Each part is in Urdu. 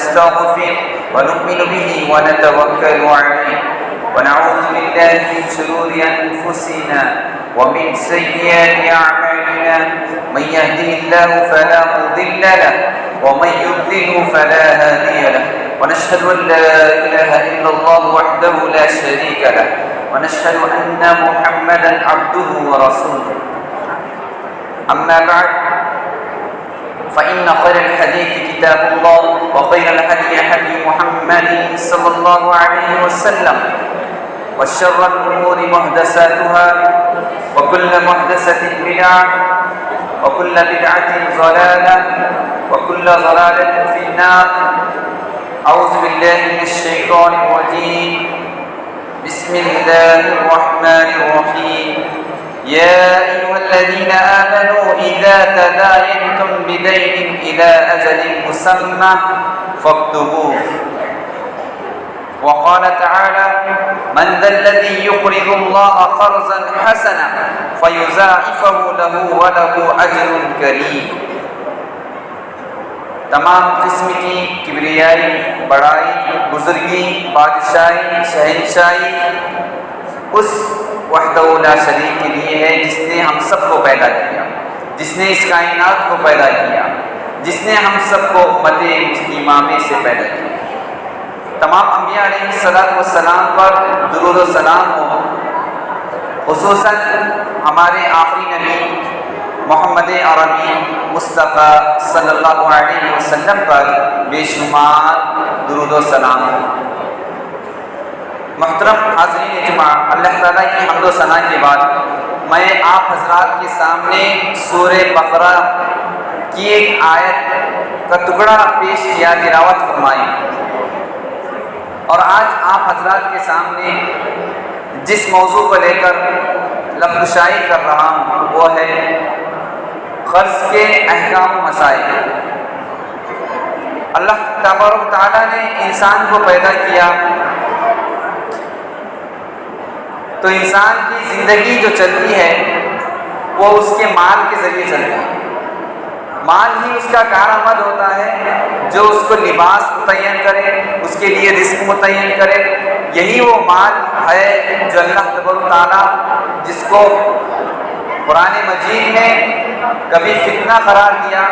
ونستغفره ونؤمن به ونتوكل عليه ونعوذ بالله من شرور أنفسنا ومن سيئات أعمالنا من يهده الله فلا مضل له ومن يضلل فلا هادي له ونشهد أن لا إله إلا الله وحده لا شريك له ونشهد أن محمدا عبده ورسوله أما بعد فإن خير الحديث كتاب الله وخير الهدي هدي محمد صلى الله عليه وسلم وشر الأمور محدثاتها وكل محدثة بدعة وكل بدعة ضلالة وكل ضلالة في النار. أعوذ بالله من الشيطان الرجيم. بسم الله الرحمن الرحيم. يا أيها الذين آمنوا إذا تداينتم بدين إلى أجل مسمى فاكتبوه. وقال تعالى: من ذا الذي يقرض الله قرضا حسنا فيضاعفه له وله أجر كريم. تمام قسم کی کبریائی، بڑائی، بزرگی، بادشاہی، شہنشاہی اس وحدہ لا شریک کے لیے ہے جس نے ہم سب کو پیدا کیا، جس نے اس کائنات کو پیدا کیا، جس نے ہم سب کو امت مسلمہ میں سے پیدا کیا. تمام انبیاء علیہ السلام پر درود و سلام ہو، خصوصاً ہمارے آخری نبی محمد عربی مصطفیٰ صلی اللہ علیہ وسلم پر بے شمار درود و سلام ہو. محترم حاضرین اجماع، اللہ تعالیٰ کی حمد و ثنا کے بعد میں آپ حضرات کے سامنے سورہ بقرہ کی ایک آیت کا ٹکڑا پیش کیا، تلاوت فرمائی. اور آج آپ حضرات کے سامنے جس موضوع کو لے کر لفظ کر رہا ہوں وہ ہے قرض کے احکام و مسائل. اللہ تبارک و تعالیٰ نے انسان کو پیدا کیا تو انسان کی زندگی جو چلتی ہے وہ اس کے مال کے ذریعے چلتی ہے. مال ہی اس کا کارآمد ہوتا ہے جو اس کو لباس متعین کرے، اس کے لیے رزق متعین کرے. یہی وہ مال ہے جو اللہ تبارک و تعالیٰ جس کو قرآن مجید میں کبھی فتنہ قرار دیا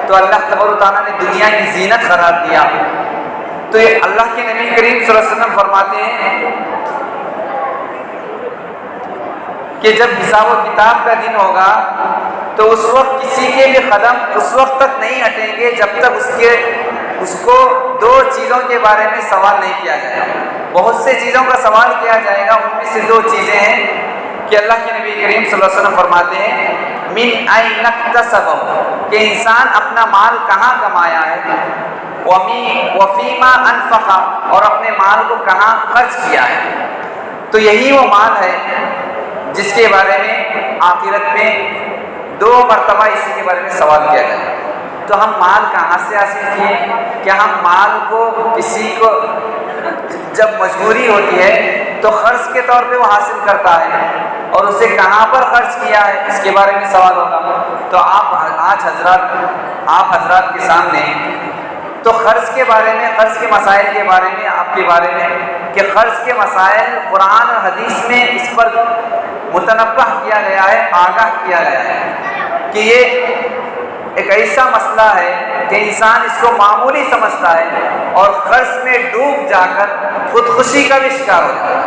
تو اللہ تبارک و تعالیٰ نے دنیا کی زینت قرار دیا. تو یہ اللہ کے نبی کریم صلی اللہ علیہ وسلم فرماتے ہیں کہ جب حساب و کتاب کا دن ہوگا تو اس وقت کسی کے بھی قدم اس وقت تک نہیں ہٹیں گے جب تک اس کو دو چیزوں کے بارے میں سوال نہیں کیا جائے گا. بہت سے چیزوں کا سوال کیا جائے گا، ان میں سے دو چیزیں ہیں کہ اللہ کے نبی کریم صلی اللہ علیہ وسلم فرماتے ہیں من این اکتسب، کہ انسان اپنا مال کہاں کمایا ہے، وفیما انفق، اور اپنے مال کو کہاں خرچ کیا ہے. تو یہی وہ مال ہے جس کے بارے میں آخرت میں دو مرتبہ اسی کے بارے میں سوال کیا جائے. تو ہم مال کہاں سے حاصل کیے؟ کیا ہم مال کو کسی کو جب مجبوری ہوتی ہے تو قرض کے طور پہ وہ حاصل کرتا ہے اور اسے کہاں پر خرچ کیا ہے اس کے بارے میں سوال ہوگا. تو آپ حضرات کے سامنے تو قرض کے بارے میں، قرض کے مسائل کے بارے میں، آپ کے بارے میں کہ قرض کے مسائل قرآن اور حدیث میں اس پر متنبہ کیا گیا ہے، آگاہ کیا گیا ہے کہ یہ ایک ایسا مسئلہ ہے کہ انسان اس کو معمولی سمجھتا ہے اور قرض میں ڈوب جا کر خودکشی کا بھی شکار ہو جاتا ہے.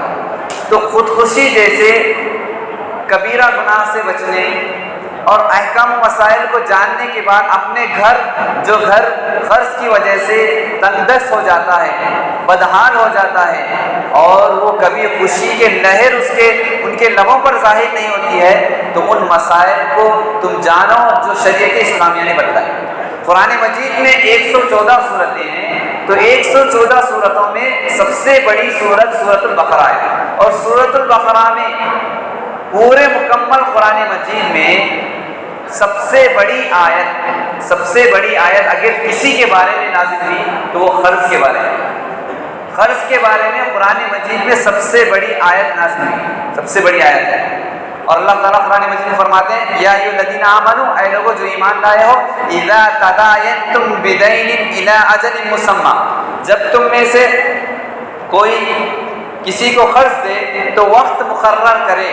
تو خودکشی جیسے کبیرہ گناہ سے بچنے اور احکام و مسائل کو جاننے کے بعد اپنے گھر قرض کی وجہ سے تنگ دست ہو جاتا ہے، بدحال ہو جاتا ہے اور وہ کبھی خوشی کے لہر ان کے لبوں پر ظاہر نہیں ہوتی ہے، تو ان مسائل کو تم جانو جو شریعت اسلامیہ نے بتلائی. قرآن مجید میں 114 صورتیں ہیں، تو 114 صورتوں میں سب سے بڑی صورت سورۃ البقرہ ہے. اور سورۃ البقرہ میں پورے مکمل قرآن مجید میں سب سے بڑی آیت اگر کسی کے بارے میں نازل ہوئی تو وہ قرض کے بارے میں. قرض کے بارے میں قرآن مجید میں سب سے بڑی آیت نازل ہوئی، سب سے بڑی آیت ہے. اور اللہ تعالیٰ قرآن مجید میں فرماتے ہیں یا ایھا الذین آمنوا، اے لوگو جو ایمان لائے ہو، اذا تداینتم بدین الی اجل مسمی، جب تم میں سے کوئی کسی کو قرض دے تو وقت مقرر کرے،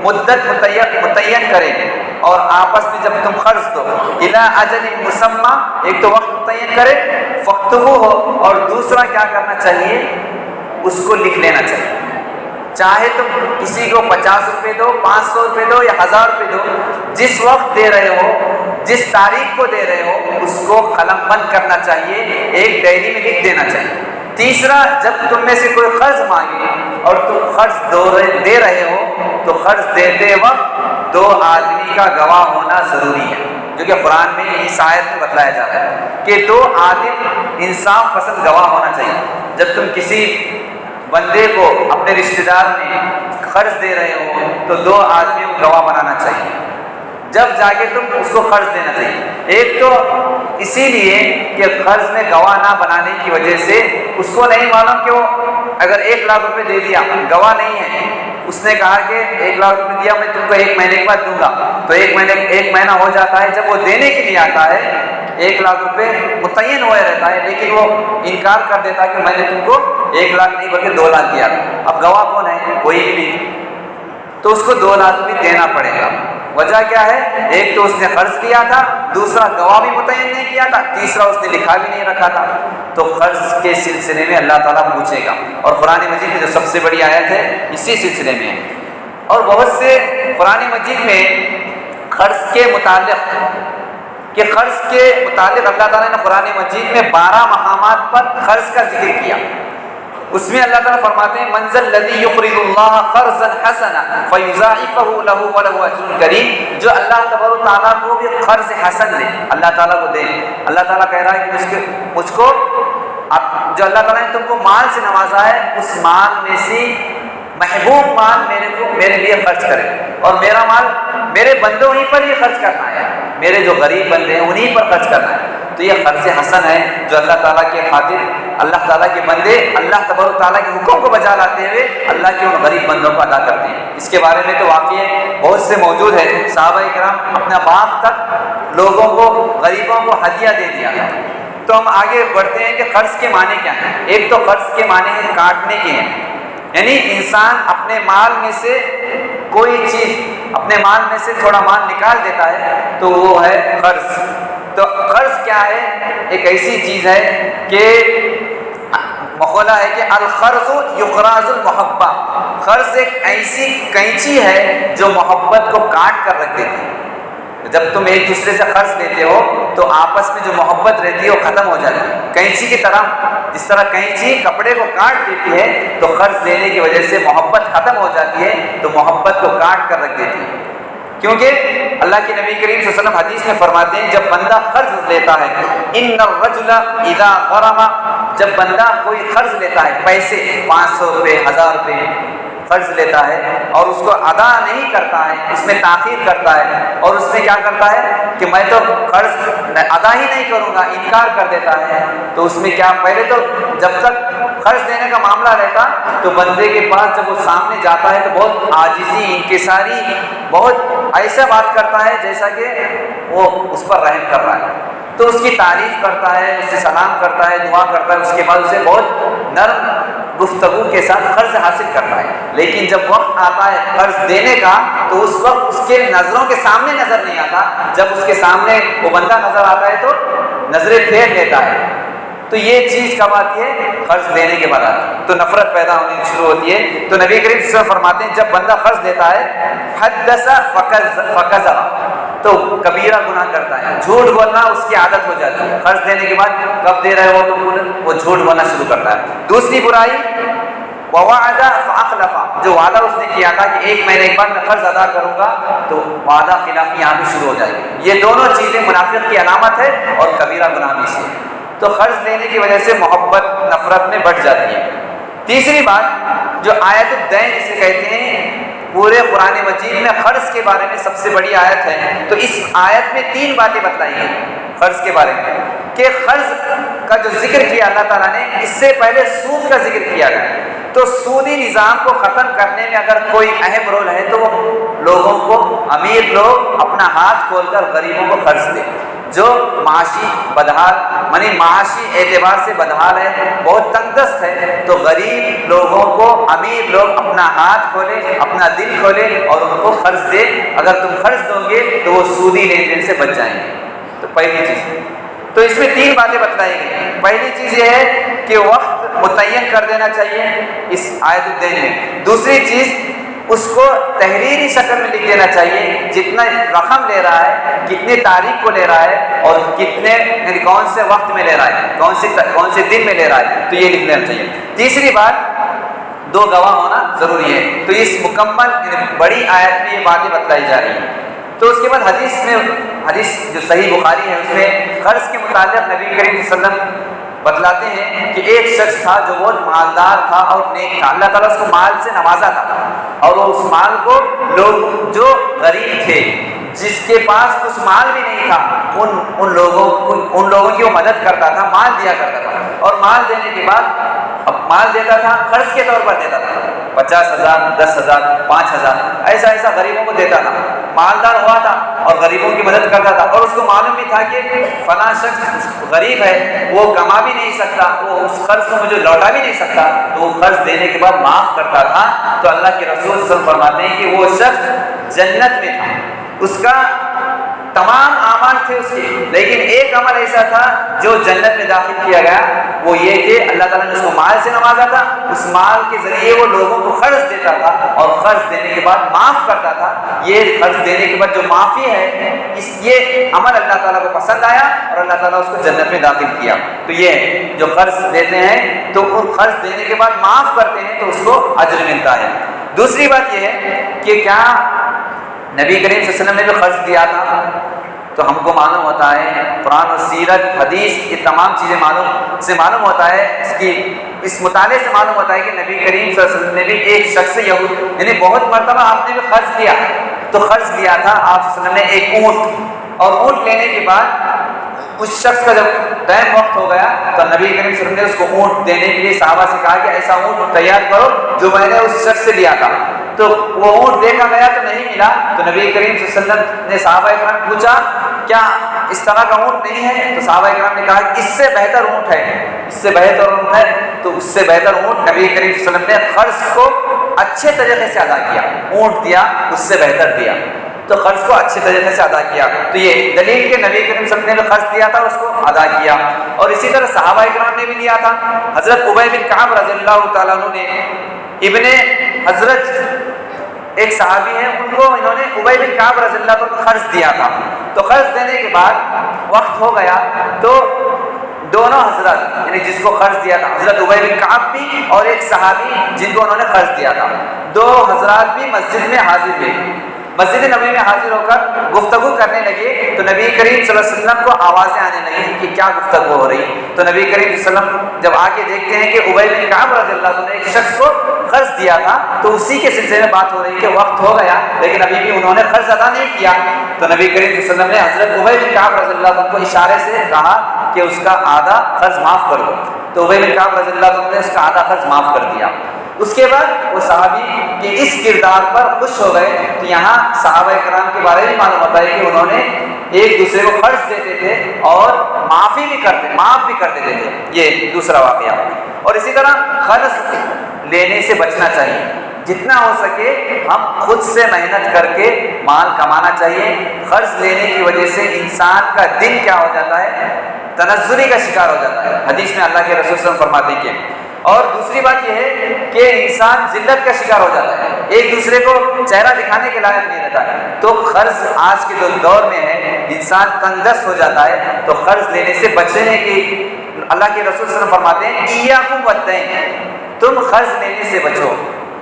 مدت متعین کرے، اور آپس میں جب تم قرض دو الی اجل مسمی، ایک تو وقت متعین کرے، فاکتبوہ ہو، اور دوسرا کیا کرنا چاہیے، اس کو لکھ لینا چاہیے۔ چاہے تم کسی کو 50 روپے دو، 500 روپے دو یا 1000 روپے دو، جس وقت دے رہے ہو، جس تاریخ کو دے رہے ہو، اس کو قلم بند کرنا چاہیے، ایک ڈائری میں لکھ دینا چاہیے۔ تیسرا، جب تم میں سے کوئی قرض مانگے اور تم قرض دے رہے ہو تو قرض دیتے وقت 2 آدمی کا گواہ ہونا ضروری ہے، جو کہ قرآن میں اس آیت میں بتلایا جا رہا ہے کہ 2 عادل انصاف پسند گواہ ہونا چاہیے۔ جب تم کسی بندے کو اپنے رشتہ دار میں قرض دے رہے ہو تو 2 آدمیوں کو گواہ بنانا چاہیے، جب جا کے تم اس کو قرض دینا چاہیے۔ ایک تو اسی لیے کہ قرض میں گواہ نہ بنانے کی وجہ سے اس کو نہیں معلوم کہ وہ اگر 1 لاکھ روپے دے دیا، گواہ نہیں ہے، اس نے کہا کہ 1 لاکھ روپے دیا، میں تم کو 1 مہینے کے بعد دوں گا، تو 1 مہینہ ہو جاتا ہے، جب وہ دینے کے لیے آتا ہے 1 لاکھ روپے متعین ہوا رہتا ہے، لیکن وہ انکار کر دیتا ہے کہ میں نے تم کو 1 لاکھ نہیں بلکہ 2 لاکھ دیا۔ اب گواہ کون ہے؟ کوئی بھی نہیں، تو اس کو 2 لاکھ بھی دینا پڑے گا۔ وجہ کیا ہے؟ ایک تو اس نے قرض لیا تھا، دوسرا گواہ بھی متعین نہیں کیا تھا، تیسرا اس نے لکھا بھی نہیں رکھا تھا۔ تو قرض کے سلسلے میں اللہ تعالیٰ پوچھے گا، اور قرآن مجید میں جو سب سے بڑی آیت ہے اسی سلسلے میں ہے۔ اور بہت سے قرآن مجید میں قرض کے متعلق اللہ تعالیٰ نے قرآن مجید میں 12 مقامات پر قرض کا ذکر کیا۔ اس میں اللہ تعالیٰ فرماتے ہیں من ذا الذی یقرض اللہ قرضا حسنا فیضاعفہ لہ ولہ اجر کریم، جو اللہ تبارک و تعالیٰ کو بھی قرض حسن دے، اللہ تعالیٰ کو دے۔ اللہ تعالیٰ کہہ رہا ہے کہ مجھ کو جو اللہ تعالیٰ نے تم کو مال سے نوازا ہے، اس مال میں سے محبوب مال میرے لیے خرچ کرے، اور میرا مال میرے بندوں ہی پر ہی خرچ کرنا ہے، میرے جو غریب بندے ہیں انہی پر خرچ کرنا ہے۔ تو یہ قرض حسن ہے جو اللہ تعالیٰ کے خاطر اللہ تعالیٰ کے بندے اللہ تبارک تعالیٰ کے حکم کو بجا لاتے ہوئے اللہ کے ان غریب بندوں کو ادا کرتے ہیں۔ اس کے بارے میں تو واقعے بہت سے موجود ہے، صحابہ کرام اپنا باپ تک لوگوں کو، غریبوں کو ہدیہ دے دیا تھا۔ تو ہم آگے بڑھتے ہیں کہ قرض کے معنی کیا ہیں۔ ایک تو قرض کے معنی ہیں کاٹنے کے ہیں، یعنی انسان اپنے مال میں سے کوئی چیز، اپنے مال میں سے تھوڑا مال نکال دیتا ہے تو وہ ہے قرض۔ تو قرض کیا ہے؟ ایک ایسی چیز ہے کہ مقولہ ہے کہ القرض یقراض المحبہ، قرض ایک ایسی کینچی ہے جو محبت کو کاٹ کر رکھ دیتی ہے۔ جب تم ایک دوسرے سے قرض لیتے ہو تو آپس میں جو محبت رہتی ہے وہ ختم ہو جاتی ہے، کینچی کی طرح، جس طرح کینچی کپڑے کو کاٹ دیتی ہے تو قرض لینے کی وجہ سے محبت ختم ہو جاتی ہے، تو محبت کو کاٹ کر رکھ دیتی ہے۔ کیونکہ اللہ کے نبی کریم صلی اللہ علیہ وسلم حدیث میں فرماتے ہیں جب بندہ قرض لیتا ہے، ان الرجل اذا غرم، جب بندہ کوئی قرض لیتا ہے، پیسے 500 روپے 1000 روپے قرض لیتا ہے اور اس کو ادا نہیں کرتا ہے، اس میں تاخیر کرتا ہے، اور اس میں کیا کرتا ہے کہ میں تو قرض ادا ہی نہیں کروں گا، انکار کر دیتا ہے، تو اس میں کیا، پہلے تو جب تک قرض دینے کا معاملہ رہتا تو بندے کے پاس جب وہ سامنے جاتا ہے تو بہت عاجزی، انکساری، بہت ایسا بات کرتا ہے جیسا کہ وہ اس پر رحم کر رہا ہے، تو اس کی تعریف کرتا ہے، اس سے سلام کرتا ہے، دعا کرتا ہے، اس کے بعد اسے بہت نرم گفتگو کے ساتھ قرض حاصل کرتا ہے۔ لیکن جب وقت آتا ہے قرض دینے کا تو اس وقت اس کے نظروں کے سامنے نظر نہیں آتا، جب اس کے سامنے وہ بندہ نظر آتا ہے تو نظریں پھیر لیتا ہے۔ تو یہ چیز کب آتی ہے؟ قرض دینے کے بعد آتی ہے، تو نفرت پیدا ہونی شروع ہوتی ہے۔ تو نبی کریم صلی اللہ علیہ وسلم فرماتے ہیں جب بندہ قرض دیتا ہے حدث فکذب، تو کبیرہ گناہ کرتا ہے، جھوٹ بولنا اس کی عادت ہو جاتی ہے۔ قرض دینے کے بعد کب دے رہے ہو تو وہ جھوٹ بولنا شروع کرتا ہے۔ دوسری برائی ووعد فاخلف، جو وعدہ اس نے کیا تھا کہ 1 مہینے کے بعد میں قرض ادا کروں گا، تو وعدہ خلافی یہاں بھی شروع ہو جائے گی۔ یہ دونوں چیزیں منافق کی علامت ہے اور کبیرہ گناہ بھی سے۔ تو قرض لینے کی وجہ سے محبت نفرت میں بڑھ جاتی ہے۔ تیسری بات جو آیت الدین جسے کہتے ہیں، پورے قرآن مجید میں قرض کے بارے میں سب سے بڑی آیت ہے، تو اس آیت میں 3 باتیں بتلائی ہیں قرض کے بارے میں، کہ قرض کا جو ذکر کیا اللہ تعالیٰ نے، اس سے پہلے سود کا ذکر کیا گیا۔ تو سودی نظام کو ختم کرنے میں اگر کوئی اہم رول ہے تو وہ لوگوں کو، امیر لوگ اپنا ہاتھ کھول کر غریبوں کو قرض دیں۔ جو معاشی بدحال، یعنی معاشی اعتبار سے بدحال ہے، بہت تنگ دست ہے، تو غریب لوگوں کو امیر لوگ اپنا ہاتھ کھولے، اپنا دل کھولے اور ان کو قرض دے۔ اگر تم قرض دو گے تو وہ سودی لین دین سے بچ جائیں گے۔ تو پہلی چیز، تو اس میں 3 باتیں بتلائی گئی۔ پہلی چیز یہ ہے کہ وقت متعین کر دینا چاہیے اس آیت الدین میں۔ دوسری چیز، اس کو تحریری شکل میں لکھ دینا چاہیے، جتنا رقم لے رہا ہے، کتنے تاریخ کو لے رہا ہے اور کتنے، یعنی کون سے وقت میں لے رہا ہے، کون سے دن میں لے رہا ہے، تو یہ لکھ دینا چاہیے۔ تیسری بات، 2 گواہ ہونا ضروری ہے۔ تو اس مکمل یعنی بڑی آیت میں یہ باتیں بتلائی جا رہی ہیں۔ تو اس کے بعد حدیث جو صحیح بخاری ہے، اس میں قرض کے متعلق نبی کریم صلی اللہ علیہ وسلم بتلاتے ہیں کہ ایک شخص تھا جو بہت مالدار تھا اور نیک تھا، اللہ تعالیٰ اس کو مال سے نوازا تھا، اور وہ اس مال کو لوگ جو غریب تھے، جس کے پاس کچھ مال بھی نہیں تھا، ان لوگوں کی وہ مدد کرتا تھا، مال دیا کرتا تھا، اور مال دینے کے بعد اب مال دیتا تھا، قرض کے طور پر دیتا تھا، 50,000 10,000 5,000 ایسا غریبوں کو دیتا تھا۔ مالدار ہوا تھا اور غریبوں کی مدد کرتا تھا، اور اس کو معلوم بھی تھا کہ فلاں شخص غریب ہے، وہ کما بھی نہیں سکتا، وہ اس قرض کو مجھے لوٹا بھی نہیں سکتا، تو وہ قرض دینے کے بعد معاف کرتا تھا۔ تو اللہ کے رسول صلی اللہ علیہ وسلم فرماتے ہیں کہ وہ شخص جنت میں تھا، اس کا تمام اعمال تھے اس کے، لیکن ایک عمل ایسا تھا جو جنت میں داخل کیا گیا، وہ یہ کہ اللہ تعالیٰ نے اس کو مال سے نوازا تھا، اس مال کے ذریعے وہ لوگوں کو قرض دیتا تھا اور قرض دینے کے بعد معاف کرتا تھا۔ یہ قرض دینے کے بعد جو معافی ہے، یہ عمل اللہ تعالیٰ کو پسند آیا اور اللہ تعالیٰ اس کو جنت میں داخل کیا۔ تو یہ جو قرض دیتے ہیں تو وہ قرض دینے کے بعد معاف کرتے ہیں تو اس کو اجر ملتا ہے۔ دوسری بات یہ ہے کہ کیا نبی کریم صلی اللہ علیہ وسلم نے بھی قرض دیا تھا؟ تو ہم کو معلوم ہوتا ہے، قرآن و سیرت، حدیث، یہ تمام چیزیں معلوم ہوتا ہے، اس مطالعے سے معلوم ہوتا ہے کہ نبی کریم صلی اللہ علیہ وسلم نے بھی ایک شخص یعنی بہت مرتبہ آپ نے بھی قرض لیا۔ تو قرض لیا تھا آپ صلی اللہ علیہ وسلم نے ایک اونٹ، اور اونٹ لینے کے بعد اس شخص کا جب ٹائم وقت ہو گیا تو نبی کریم صلی اللہ علیہ وسلم نے اس کو اونٹ دینے کے لیے صحابہ سے کہا کہ ایسا اونٹ تیار کرو جو میں نے اس شخص سے لیا تھا۔ تو وہ اونٹ دیکھا گیا تو نہیں ملا، تو نبی کریم صلی اللہ علیہ وسلم نے صحابہ کرام پوچھا کیا اس طرح کا اونٹ نہیں ہے؟ تو صحابہ کرام نے کہا کہ اس سے بہتر اونٹ ہے، اس سے بہتر اونٹ ہے۔ تو اس سے بہتر اونٹ نبی کریم صلی اللہ علیہ وسلم نے قرض کو اچھے طریقے سے ادا کیا، اونٹ دیا اس سے بہتر دیا، تو قرض کو اچھے طریقے سے ادا کیا۔ تو یہ دلیل کہ نبی کریم صلی اللہ علیہ وسلم نے قرض دیا تھا، اس کو ادا کیا۔ اور اسی طرح صحابہ کرام نے بھی لیا تھا۔ حضرت ابی بن کعب رضی اللہ تعالیٰ عنہ نے ابن حضرت ایک صحابی ہیں، انہوں نے ابی بن کعب رضی اللہ عنہ کو قرض دیا تھا۔ تو قرض دینے کے بعد وقت ہو گیا تو دونوں حضرت، یعنی جس کو قرض دیا تھا حضرت ابی بن کعب بھی اور ایک صحابی جن کو انہوں نے قرض دیا تھا، دو حضرات بھی مسجد میں حاضر ہوئے، مسجد نبی میں حاضر ہو کر گفتگو کرنے لگے۔ تو نبی کریم صلی اللہ علیہ وسلم کو آوازیں آنے لگی کہ کیا گفتگو ہو رہی۔ تو نبی کریم صلی اللہ علیہ وسلم جب آ کے دیکھتے ہیں کہ ابی بن کعب رضی اللہ عنہ نے ایک شخص کو قرض دیا تھا، تو اسی کے سلسلے میں بات ہو رہی کہ وقت ہو گیا لیکن ابھی بھی انہوں نے قرض ادا نہیں کیا۔ تو نبی کریم صلی اللہ علیہ وسلم نے حضرت ابی بن کعب رضی اللہ عنہ کو اشارے سے کہا کہ اس کا آدھا قرض معاف کر دو۔ تو ابی بن کعب رضی اللہ عنہ نے اس کا آدھا قرض معاف کر دیا۔ اس کے بعد وہ صحابی کے اس کردار پر خوش ہو گئے۔ تو یہاں صحابہ کرام کے بارے میں معلوم ہوتا ہے کہ انہوں نے ایک دوسرے کو قرض دیتے تھے اور معاف بھی کر دیتے تھے۔ یہ دوسرا واقعہ۔ اور اسی طرح قرض لینے سے بچنا چاہیے، جتنا ہو سکے ہم خود سے محنت کر کے مال کمانا چاہیے۔ قرض لینے کی وجہ سے انسان کا دل کیا ہو جاتا ہے؟ تنزلی کا شکار ہو جاتا ہے۔ حدیث میں اللہ کے رسول صلی اللہ علیہ وسلم فرماتے ہیں کہ اور دوسری بات یہ ہے کہ انسان ذلت کا شکار ہو جاتا ہے، ایک دوسرے کو چہرہ دکھانے کے لائق نہیں رہتا ہے۔ تو قرض آج کے دور میں ہے، انسان تنگدست ہو جاتا ہے۔ تو قرض لینے سے بچنے کی اللہ کے رسول صلی اللہ علیہ وسلم فرماتے ہیں ایاکم والدین، تم قرض لینے سے بچو،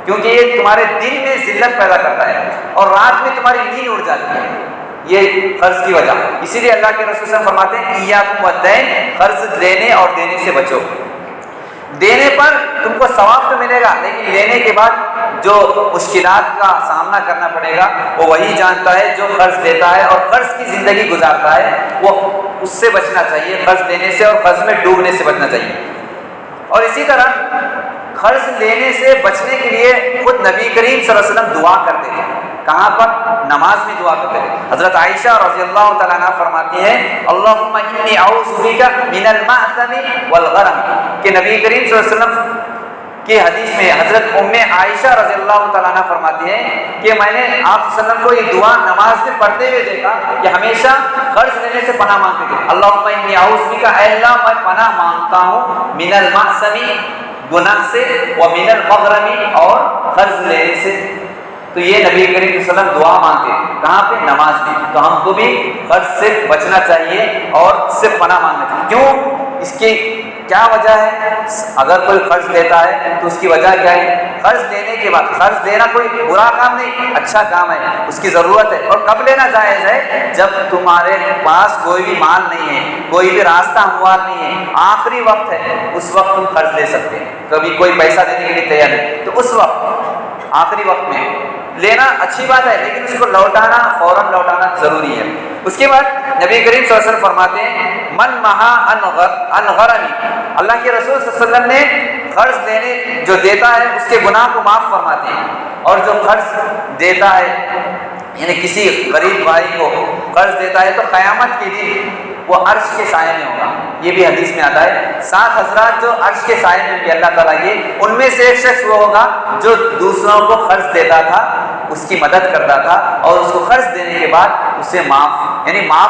کیونکہ یہ تمہارے دل میں ذلت پیدا کرتا ہے اور رات میں تمہاری نیند اڑ جاتی ہے، یہ قرض کی وجہ۔ اسی لیے اللہ کے رسول صلی اللہ علیہ وسلم فرماتے ہیں ایاکم والدین، قرض لینے اور دینے سے بچو۔ دینے پر تم کو ثواب تو ملے گا، لیکن لینے کے بعد جو مشکلات کا سامنا کرنا پڑے گا وہ وہی جانتا ہے جو قرض لیتا ہے اور قرض کی زندگی گزارتا ہے، وہ اس سے بچنا چاہیے، قرض لینے سے اور قرض میں ڈوبنے سے بچنا چاہیے۔ اور اسی طرح قرض لینے سے بچنے کے لیے خود نبی کریم صلی اللہ علیہ وسلم دعا کرتے تھے۔ کہاں پر؟ نماز میں دعا کرتے تھے۔ حضرت عائشہ رضی اللہ تعالیٰ عنہ فرماتی ہیں اللہم انی اعوذ بک من المأثم والغرم، کہ نبی کریم صلی اللہ علیہ وسلم کی حدیث میں حضرت ام عائشہ رضی اللہ تعالیٰ عنہ فرماتی ہیں کہ میں نے آپ صلی اللہ علیہ وسلم کو یہ دعا نماز میں پڑھتے ہوئے دیکھا کہ ہمیشہ قرض لینے سے پناہ مانگتے تھے۔ اللہم انی اعوذ بک، اے اللہ میں پناہ مانگتا ہوں، من المأثم گناہ سے، ومن المغرم اور قرض لینے سے۔ تو یہ نبی کریم صلی اللہ علیہ وسلم دعا مانگتے ہیں کہاں پہ؟ نماز میں۔ تو ہم کو بھی قرض سے بچنا چاہیے اور اس سے پناہ مانگنا چاہیے۔ کیوں؟ اس کی کیا وجہ ہے؟ اگر کوئی قرض لیتا ہے تو اس کی وجہ کیا ہے؟ قرض لینے کے بعد، قرض دینا کوئی برا کام نہیں، اچھا کام ہے، اس کی ضرورت ہے۔ اور کب لینا جائز ہے؟ جب تمہارے پاس کوئی بھی مال نہیں ہے، کوئی بھی راستہ ہموار نہیں ہے، آخری وقت ہے، اس وقت تم قرض لے سکتے ہیں۔ کبھی کوئی پیسہ دینے کے لیے تیار ہے تو اس وقت آخری وقت میں لینا اچھی بات ہے، لیکن اس کو لوٹانا، فوراً لوٹانا ضروری ہے۔ اس کے بعد نبی کریم صلی اللہ علیہ وسلم فرماتے ہیں من مہا ان غرمی، اللہ کے رسول صلی اللہ علیہ وسلم نے قرض دینے جو دیتا ہے اس کے گناہ کو معاف فرماتے ہیں، اور جو قرض دیتا ہے یعنی کسی غریب بھائی کو قرض دیتا ہے تو قیامت کے دن وہ عرش کے سائے میں ہوگا۔ یہ بھی حدیث میں آتا ہے 7 حضرات جو عرش کے سائے میں ہوں گے اللہ تعالیٰ کے، ان میں سے ایک شخص وہ ہوگا جو دوسروں کو قرض دیتا تھا، اس کی مدد کرتا تھا، اور اس کو قرض دینے کے بعد اسے معاف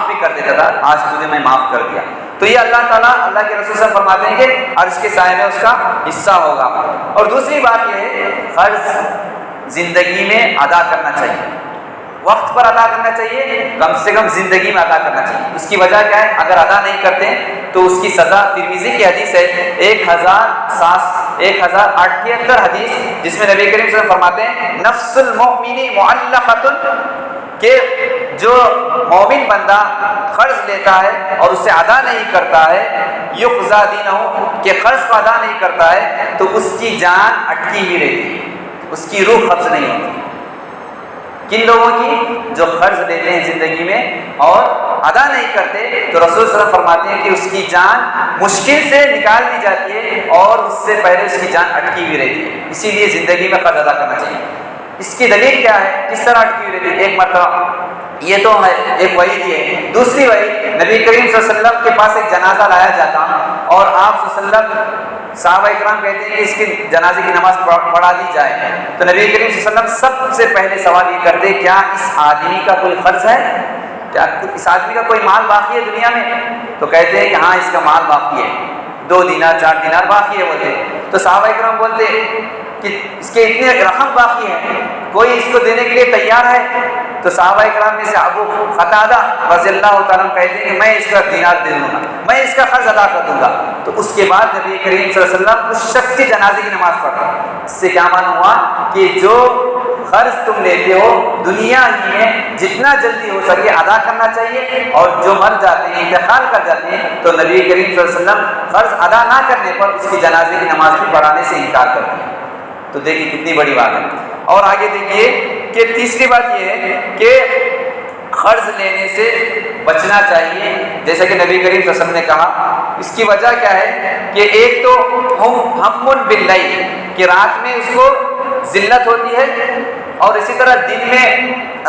بھی کر دیتا تھا، آج تجھے میں معاف کر دیا۔ تو یہ اللہ تعالیٰ، اللہ کے رسول صلی اللہ علیہ وسلم فرماتے ہیں کہ عرش کے سائے میں اس کا حصہ ہوگا۔ اور دوسری بات یہ ہے قرض زندگی میں ادا کرنا چاہیے، وقت پر ادا کرنا چاہیے، کم سے کم زندگی میں ادا کرنا چاہیے۔ اس کی وجہ کیا ہے؟ اگر ادا نہیں کرتے تو اس کی سزا، ترمذی کی حدیث ہے 1078 حدیث، جس میں نبی کریم صلی اللہ علیہ وسلم فرماتے ہیں نفس المؤمن معلقۃ، کہ جو مومن بندہ قرض لیتا ہے اور اسے ادا نہیں کرتا ہے، یقضی دینہ، کہ قرض کو ادا نہیں کرتا ہے تو اس کی جان اٹکی ہی رہتی ہے، اس کی روح قبض نہیں ہوتی۔ کن لوگوں کی؟ جو قرض لیتے ہیں زندگی میں اور ادا نہیں کرتے، تو رسول صلی اللہ علیہ وسلم فرماتے ہیں کہ اس کی جان مشکل سے نکال دی جاتی ہے اور اس سے پہلے اس کی جان اٹکی ہوئی رہتی ہے۔ اسی لیے زندگی میں قرض ادا کرنا چاہیے۔ اس کی دلیل کیا ہے؟ کس طرح اٹکی ہوئی رہتی ہے؟ ایک مرتبہ یہ تو ہے ایک وعید ہے، دوسری وعید نبی کریم صلی اللہ علیہ وسلم کے پاس ایک جنازہ لایا جاتا اور آپ صلی اللہ علیہ وسلم، صحابہ اکرام کہتے ہیں کہ اس کی جنازے کی نماز پڑھا دی جائے، تو نبی کریم صلی اللہ علیہ وسلم سب سے پہلے سوال یہ کرتے کیا اس آدمی کا کوئی قرض ہے؟ کیا اس آدمی کا کوئی مال باقی ہے دنیا میں؟ تو کہتے ہیں کہ ہاں اس کا مال باقی ہے، 2 دینار 4 دینار باقی ہے بولتے۔ تو صحابہ اکرام بولتے کہ اس کے اتنے رقم باقی ہے، کوئی اس کو دینے کے لیے تیار ہے؟ تو صحابہ اکرام میں سے ابو قتادہ رضی اللہ تعالیٰ کہتے ہیں کہ میں اس کا دینار دے دوں گا، میں اس کا قرض ادا کر دوں گا۔ تو اس کے بعد نبی کریم صلی اللہ علیہ وسلم اس شخص کی جنازے کی نماز پڑھا۔ اس سے کیا معلوم ہوا کہ جو قرض تم لیتے ہو دنیا ہی میں جتنا جلدی ہو سکے ادا کرنا چاہیے، اور جو مر جاتے ہیں، انتقال کر جاتے ہیں، تو نبی کریم صلی اللہ علیہ وسلم قرض ادا نہ کرنے پر اس کی جنازے کی نماز بھی پڑھانے سے انکار کرتے ہیں۔ تو دیکھیے کتنی بڑی بات ہے۔ اور آگے دیکھیے کہ تیسری بات یہ ہے کہ قرض لینے سے بچنا چاہیے، جیسا کہ نبی کریم صلی اللہ علیہ وسلم نے کہا۔ اس کی وجہ کیا ہے کہ ایک تو ہم باللیل، کہ رات میں اس کو ذلت ہوتی ہے، اور اسی طرح دن میں،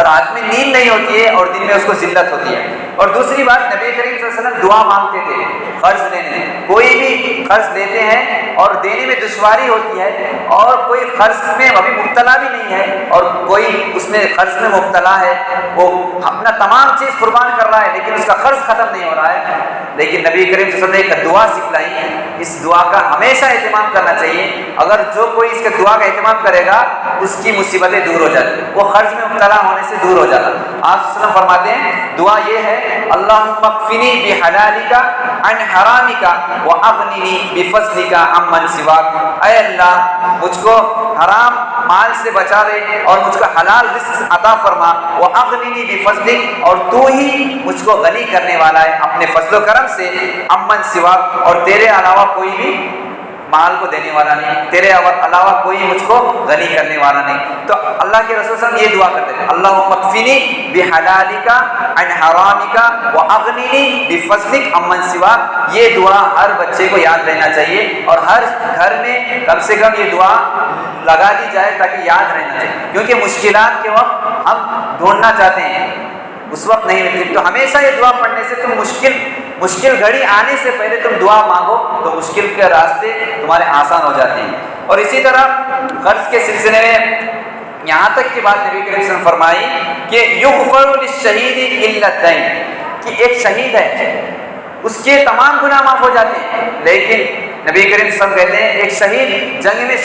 رات میں نیند نہیں ہوتی ہے اور دن میں اس کو ذلت ہوتی ہے۔ اور دوسری بات نبی کریم صلی اللہ علیہ وسلم دعا مانگتے تھے قرض لینے، کوئی بھی قرض لیتے ہیں اور دینے میں دشواری ہوتی ہے، اور کوئی قرض میں ابھی مبتلا بھی نہیں ہے اور کوئی اس میں قرض میں مبتلا ہے، وہ اپنا تمام چیز قربان کر رہا ہے لیکن اس کا قرض ختم نہیں ہو رہا ہے، لیکن نبی کریم صلی اللہ علیہ وسلم نے ایک دعا سکھلائی، اس دعا کا ہمیشہ اہتمام کرنا چاہیے۔ اگر جو کوئی اس کے دعا کا اہتمام کرے گا اس کی مصیبتیں دور ہو جاتی ہیں، وہ قرض میں مبتلا ہونے سے دور ہو جاتا ہے۔ آپ صلی اللہ علیہ وسلم فرماتے ہیں دعا یہ ہے اللہم اکفنی بحلالک عن حرامک واغننی بفضلک عمن سواک، اے اللہ مجھ کو حرام مال سے بچا دے اور مجھ کو حلال رزق عطا فرما، واغننی بفضلک، اور تو ہی مجھ کو غنی کرنے والا ہے اپنے فضل و کرم سے، عمن سواک، اور تیرے علاوہ کوئی بھی مال کو دینے والا نہیں، تیرے علاوہ کوئی مجھ کو غنی کرنے والا نہیں۔ تو اللہ کے رسول صلی اللہ علیہ وسلم یہ دعا کرتے ہیں اللہم اکفنی بحلالک عن حرامک واغننی بفضلک عمن سواک۔ یہ دعا ہر بچے کو یاد رہنا چاہیے اور ہر گھر میں کم سے کم یہ دعا لگا دی جائے تاکہ یاد رہنا چاہیے، کیونکہ مشکلات کے وقت ہم ڈھونڈنا چاہتے ہیں، اس وقت نہیں ملتی، تو ہمیشہ یہ دعا پڑھنے سے تم مشکل گھڑی آنے سے پہلے تم دعا مانگو تو مشکل کے راستے تمہارے آسان ہو جاتے ہیں۔ اور اسی طرح قرض کے سلسلے میں یہاں تک کی بات نبی کریم صلی اللہ علیہ وسلم فرمائی کہ یغفر للشہید الا الدین، کہ ایک شہید ہے اس کے تمام گناہ معاف ہو جاتے ہیں، لیکن نبی کریم صلی اللہ علیہ وسلم کہتے ہیں ایک شہید جنگ میں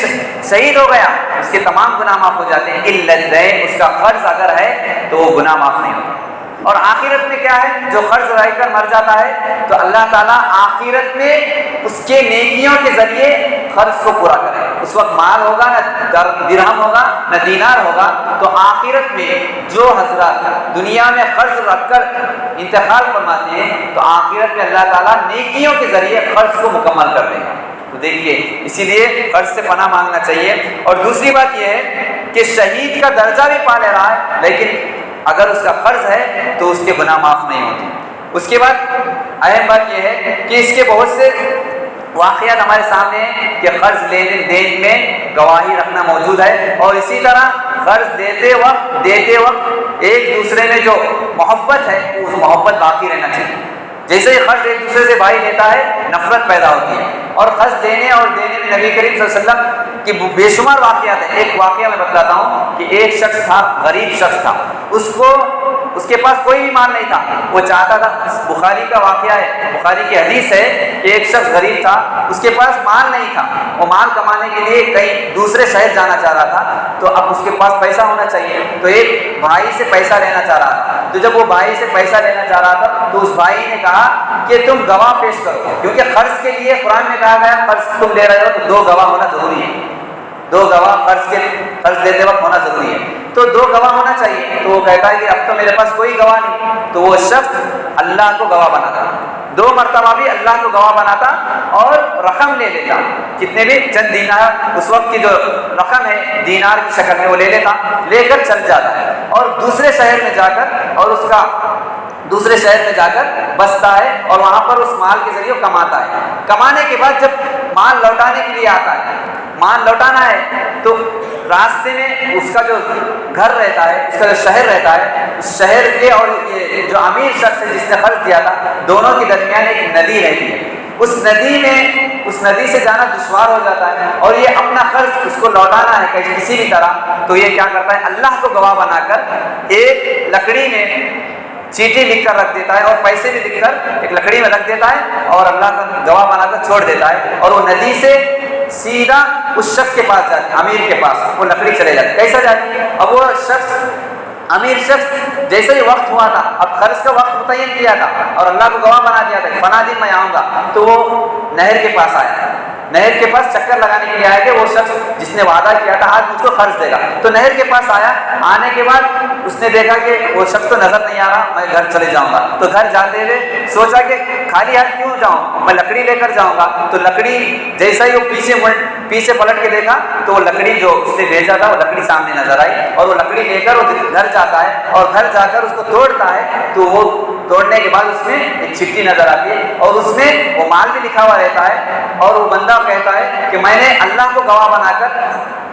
شہید ہو گیا، اس کے تمام گناہ معاف ہو جاتے ہیں الا الدین، اس کا قرض اگر ہے تو وہ گناہ معاف نہیں ہوتا۔ اور آخرت میں کیا ہے، جو قرض رہ کر مر جاتا ہے تو اللہ تعالیٰ آخرت میں اس کے نیکیوں کے ذریعے قرض کو پورا کرے، اس وقت مال ہوگا نہ درہم ہوگا نہ دینار ہوگا، تو آخرت میں جو حضرات دنیا میں قرض رکھ کر انتقال فرماتے ہیں تو آخرت میں اللہ تعالیٰ نیکیوں کے ذریعے قرض کو مکمل کر دے گا۔ تو دیکھیے اسی لیے قرض سے پناہ مانگنا چاہیے۔ اور دوسری بات یہ ہے کہ شہید کا درجہ بھی پا لے رہا ہے، لیکن اگر اس کا قرض ہے تو اس کے گناہ معاف نہیں ہوتے۔ اس کے بعد اہم بات یہ ہے کہ اس کے بہت سے واقعات ہمارے سامنے ہیں کہ قرض لینے دین میں گواہی رکھنا موجود ہے، اور اسی طرح قرض دیتے وقت ایک دوسرے میں جو محبت ہے اس محبت باقی رہنا چاہیے۔ جیسے ہی قرض ایک دوسرے سے بھائی لیتا ہے نفرت پیدا ہوتی ہے، اور قرض دینے میں نبی کریم صلی اللہ علیہ وسلم کی بے شمار واقعات ہیں۔ ایک واقعہ میں بتلاتا ہوں کہ ایک شخص تھا، غریب شخص تھا، اس کے پاس کوئی بھی مال نہیں تھا، وہ چاہتا تھا، بخاری کا واقعہ ہے، بخاری کی حدیث ہے کہ ایک شخص غریب تھا، اس کے پاس مال نہیں تھا، وہ مال کمانے کے لیے کہیں دوسرے شہر جانا چاہ رہا تھا، تو اب اس کے پاس پیسہ ہونا چاہیے، تو ایک بھائی سے پیسہ لینا چاہ رہا تھا۔ تو جب وہ بھائی سے پیسہ لینا چاہ رہا تھا تو اس بھائی نے کہا کہ تم گواہ پیش کرو، کیونکہ قرض کے لیے قرآن میں کہا گیا قرض تم لے رہے ہو تو 2 گواہ ہونا ضروری ہے، 2 گواہ قرض دیتے وقت ہونا ضروری ہے، تو 2 گواہ ہونا چاہیے۔ تو وہ کہتا ہے کہ اب تو میرے پاس کوئی گواہ نہیں، تو وہ شخص اللہ کو گواہ بناتا، 2 مرتبہ بھی اللہ کو گواہ بناتا اور رقم لے لیتا، کتنے بھی چند دینار، اس وقت کی جو رقم ہے دینار کی شکل میں وہ لے لیتا، لے کر چل جاتا ہے اور دوسرے شہر میں جا کر اور اس کا دوسرے شہر میں جا کر بستا ہے اور وہاں پر اس مال کے ذریعے کماتا ہے۔ کمانے کے بعد جب مال لوٹانے کے لیے آتا ہے، مال لوٹانا ہے، تو راستے میں اس کا جو گھر رہتا ہے، اس کا جو شہر رہتا ہے، اس شہر کے اور یہ جو امیر شخص ہے جس نے قرض دیا تھا، دونوں کے درمیان ایک ندی رہتی ہے، اس ندی سے جانا دشوار ہو جاتا ہے اور یہ اپنا قرض اس کو لوٹانا ہے کسی بھی طرح، تو یہ کیا کرتا ہے، اللہ کو گواہ بنا کر ایک لکڑی میں چیٹی لکھ کر رکھ دیتا ہے اور پیسے بھی لکھ کر ایک لکڑی میں رکھ دیتا ہے اور اللہ کا گواہ بنا کر چھوڑ دیتا ہے، اور وہ ندی سے سیدھا اس شخص کے پاس جاتی ہے، امیر کے پاس وہ لکڑی چلے جاتی ہے۔ کیسا جاتی ہے؟ اب وہ شخص امیر شخص جیسے ہی وقت ہوا تھا، اب قرض کا وقت متعین کیا تھا اور اللہ کو گواہ بنا دیا تھا فلاں دن میں آؤں گا، تو وہ نہر کے پاس آیا، نہر کے پاس چکر لگانے کے لیے آیا کہ وہ شخص جس نے وعدہ کیا تھا آج مجھ کو قرض دے گا، تو نہر کے پاس آیا، آنے کے بعد اس نے دیکھا کہ وہ شخص تو نظر نہیں آ رہا، میں گھر چلے جاؤں گا، تو گھر جاتے ہوئے سوچا کہ خالی ہاتھ کیوں جاؤں، میں لکڑی لے کر جاؤں گا، تو لکڑی جیسا ہی وہ پیچھے پلٹ کے دیکھا تو وہ لکڑی جو اس نے بھیجا تھا وہ لکڑی سامنے نظر آئی، اور وہ لکڑی لے کر وہ گھر جاتا ہے اور گھر جا کر اس کو توڑتا ہے، تو وہ توڑنے کے بعد اس میں ایک چٹھی نظر آتی ہے اور اس میں وہ مال بھی لکھا ہوا رہتا ہے، اور وہ بندہ کہتا ہے کہ میں نے اللہ کو گواہ بنا کر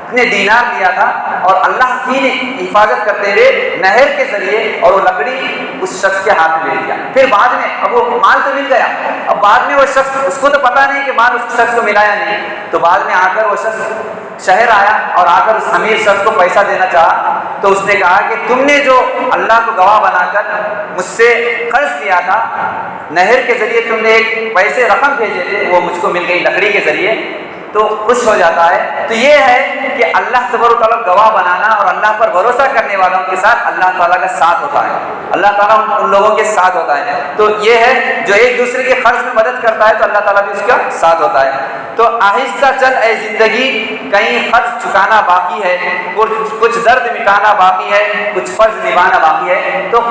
اتنے دینار لیا تھا اور اللہ کی حفاظت کرتے ہوئے نہر کے ذریعے اور وہ لکڑی اس شخص کے ہاتھ میں لے دیا۔ پھر بعد میں اب وہ مال تو مل گیا، اب بعد میں وہ شخص، اس کو تو پتا نہیں کہ مال اس شخص کو ملا یا نہیں، تو بعد میں آ کر وہ شخص شہر آیا اور آ کر اس امیر شخص کو پیسہ دینا چاہا، تو اس نے کہا کہ تم نے جو اللہ کو گواہ بنا کر مجھ سے قرض لیا تھا، نہر کے ذریعے تم نے ایک پیسے رقم بھیجے تھے، وہ مجھ کو مل گئی لکڑی کے ذریعے، تو خوش ہو جاتا ہے۔ تو یہ ہے کہ اللہ تبارک و تعالیٰ گواہ بنانا اور اللہ پر بھروسہ کرنے والوں کے ساتھ اللہ تعالیٰ کا ساتھ ہوتا ہے، اللہ تعالیٰ ان لوگوں کے ساتھ ہوتا ہے۔ تو یہ ہے جو ایک دوسرے کے قرض میں مدد کرتا ہے تو اللہ تعالیٰ بھی اس کا ساتھ ہوتا ہے۔ تو آہستہ چل اے زندگی، کہیں قرض چکانا باقی ہے، کچھ درد مٹانا باقی ہے، کچھ فرض نبھانا باقی ہے۔ تو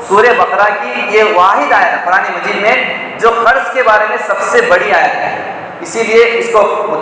سورہ بقرہ کی یہ واحد آیت ہے قرآن مجید میں جو قرض کے بارے میں سب سے بڑی آیت ہے، اسی لیے اس کو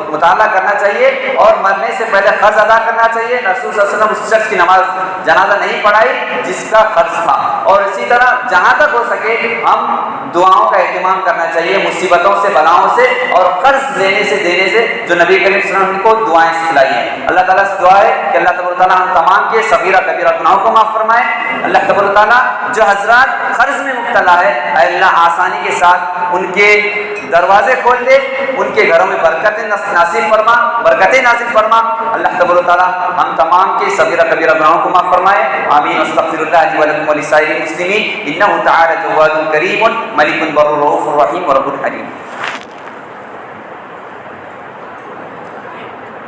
مطالعہ کرنا چاہیے اور مرنے سے پہلے قرض ادا کرنا چاہیے۔ رسول صلی اللہ علیہ وسلم اس شخص کی نماز جنازہ نہیں پڑھائی جس کا قرض تھا۔ اور اسی طرح جہاں تک ہو سکے ہم دعاؤں کا اہتمام کرنا چاہیے مصیبتوں سے، بلاؤں سے اور قرض لینے سے، دینے سے، جو نبی کریم صلی اللہ علیہ وسلم کو دعائیں سکھلائی ہیں۔ اللہ تعالیٰ سے دعا ہے کہ اللہ تبارک و تعالیٰ ہم تمام کے صغیرہ کبیرہ گناہوں کو معاف فرمائے۔ اللہ تبارک و تعالیٰ جو حضرات قرض میں مبتلا ہے، اے اللہ آسانی کے ساتھ ان کے دروازے کھول دے، ان کے گھروں میں برکتیں نصیب فرما، برکتیں نازل فرما۔ اللہ تبارک و تعالیٰ ہم تمام کے صغیرہ کبیرہ گناہوں کو معاف فرمائے۔ آمین۔ استغفر اللہ لی ولکم ولسائر المسلمین انہ تعالی جواد کریم ملک بر رؤوف رحیم ورب حلیم۔